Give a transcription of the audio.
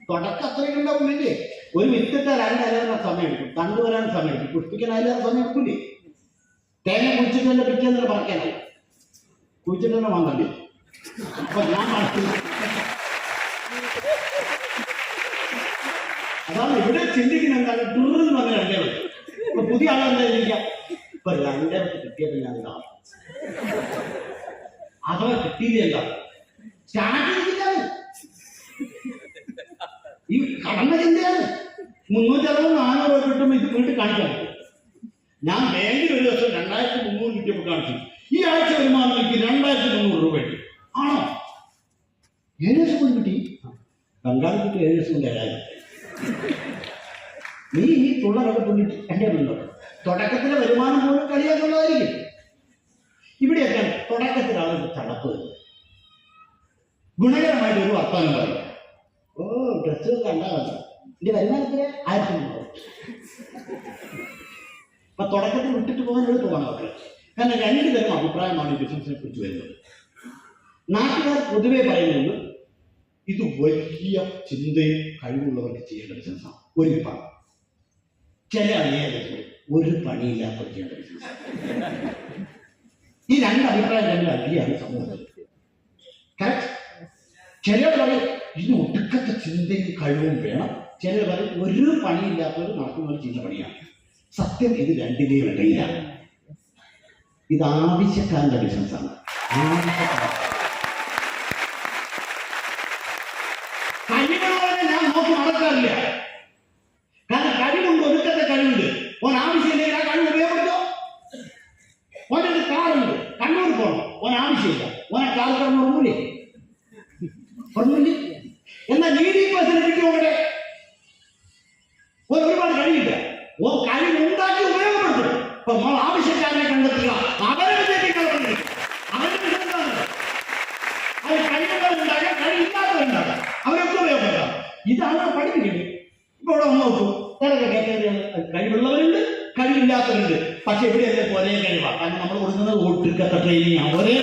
തുടക്കം അത്രയും ഉണ്ടാവില്ലേ? ഒരു വിത്തിട്ട 2 അലവര സമയം എടുക്കും, കണ്ടുവരാൻ സമയം എടുക്കും, പുഷ്പിക്കാൻ അതിലേറെ സമയം എടുക്കില്ലേ? തേങ്ങ കുഴിച്ചിട്ട് തന്നെ പിറ്റേന്ന് പറിക്കാനായി, കുഴിച്ചിട്ട് തന്നെ വാങ്ങണ്ടേ? അപ്പൊ ഞാൻ അതാണ് ഇവിടെ ചിന്തിക്കുന്ന എന്താണ്, ടൂറിന്ന് പറഞ്ഞ 2 വരെ. ഇപ്പൊ പുതിയ ആളെന്താ ചിന്തിക്കാം, ഇപ്പൊ 2 വരെ കിട്ടിയപ്പോ ഞാൻ ഇതാണ് അഥവാ കിട്ടിയത് എന്താ സ്റ്റാർട്ട് ചെയ്തിട്ടാണ് ഈ കടന്ന ചിന്തയാണ്. 360 400 കിട്ടുമ്പോൾ ഇത് വീട്ടിൽ കാണിക്കാൻ പറ്റും. ഞാൻ ബാങ്കിൽ ഒരു ദിവസം 2300 കിട്ടിയപ്പോൾ കാണിച്ചു, ഈ ആഴ്ച വരുമാനം എനിക്ക് 2300 രൂപ കിട്ടി. ആണോ? 7 ദിവസം കൊണ്ട് കിട്ടി. ബംഗാളിൽ കിട്ടി 7 ദിവസം കൊണ്ട് 7000. നീ ഈ തുള്ളറൊക്കെ തുള്ളിട്ട് എൻ്റെ ഉണ്ടോ? തുടക്കത്തിലെ വരുമാനം പോലും കളിയാക്കുള്ളതായിരിക്കും. ഇവിടെയൊക്കെ തുടക്കത്തിൽ ആളുകൾ ചടപ്പ് ഗുണകരമായിട്ട് ഒരു വർത്തമാനം പറയും. ഓ ഡ്രസ്സ് കണ്ടാകണ്ട, എന്റെ വരുമാനത്തിന് 1300. അപ്പൊ തുടക്കത്തിൽ വിട്ടിട്ട് പോകാൻ എളുപ്പമാണ് അവർക്ക്. കാരണം 2 തരം അഭിപ്രായമാണ് ഈ ബിസിനസിനെ കുറിച്ച് വരുന്നത്. നാട്ടുകാർ പൊതുവെ പറയുന്നത് ഇത് വലിയ ചിന്തയും കഴിവുള്ളവർക്ക് ചെയ്യേണ്ട ബിസിനസ്സാണ്, ഒരു വിഭാഗം. ചില അണിയാലും ഒരു പണിയില്ലാത്തവർ ചെയ്യേണ്ട ബിസിനസ്. ഈ 2 അഭിപ്രായം തമ്മിൽ അടിയാണ് സമൂഹത്തിൽ. കറക്റ്റ്. ചിലർ പറയും ഇതിന് ഒടുക്കത്തെ ചിന്തയും കഴിവും വേണം, ചിലർ പറയും ഒരു പണിയില്ലാത്തവർ നടക്കുന്നവർ ചെയ്യുന്ന പണിയാണ്. സത്യം ഇത് 2ന്റെയും ഇടയിലാണ്. ഇത് ആവശ്യക്കാരന്റെ ബിസിനസ്സാണ്. കഴിവുള്ളവരെ ഞാൻ നോക്കി നടക്കാറില്ല. കാരണം കഴിവുണ്ട്, ഒടുക്കത്തെ കഴിവുണ്ട്. ഓൻ ആവശ്യമില്ലെങ്കിൽ ആ കഴിവ് ഉപയോഗപ്പെടുത്തോ? ഓനൊരു കാറുണ്ട്, കണ്ണൂർ പോകണം, ഓൻ ആവശ്യമില്ല, ഓനെ കാർ കിടന്ന് ഉറങ്ങൂലേ? എന്നാൽ കിട്ടിയോടെ ഒരുപാട് കഴിയില്ല. ഓ കഴിവുണ്ടാക്കി ഉപയോഗപ്പെടുത്തും. അപ്പൊ നമ്മൾ ആവശ്യക്കാരനെ കണ്ടെത്തുക, അവരെ വിജയിപ്പിക്കാൻ അവരുടെ ബിസിനസ്സാണ്. അത് കഴിവുള്ളവരുണ്ടാകാം, കഴിവില്ലാത്തവരുണ്ടാകാം, അവരൊക്കെ ഉപയോഗപ്പെടുത്താം. ഇതാണ് പഠിപ്പിക്കുന്നത്. ഇപ്പൊ ഇവിടെ നോക്കൂ, കഴിവുള്ളവരുണ്ട്, കഴിവില്ലാത്തവരുണ്ട്. പക്ഷെ ഇവിടെയല്ലേ ഒരേ കഴിവാണ്. കാരണം നമ്മൾ കൊടുക്കുന്നത് ഒട്ടുക്കത്തെ ട്രെയിനിങ് ഒരേ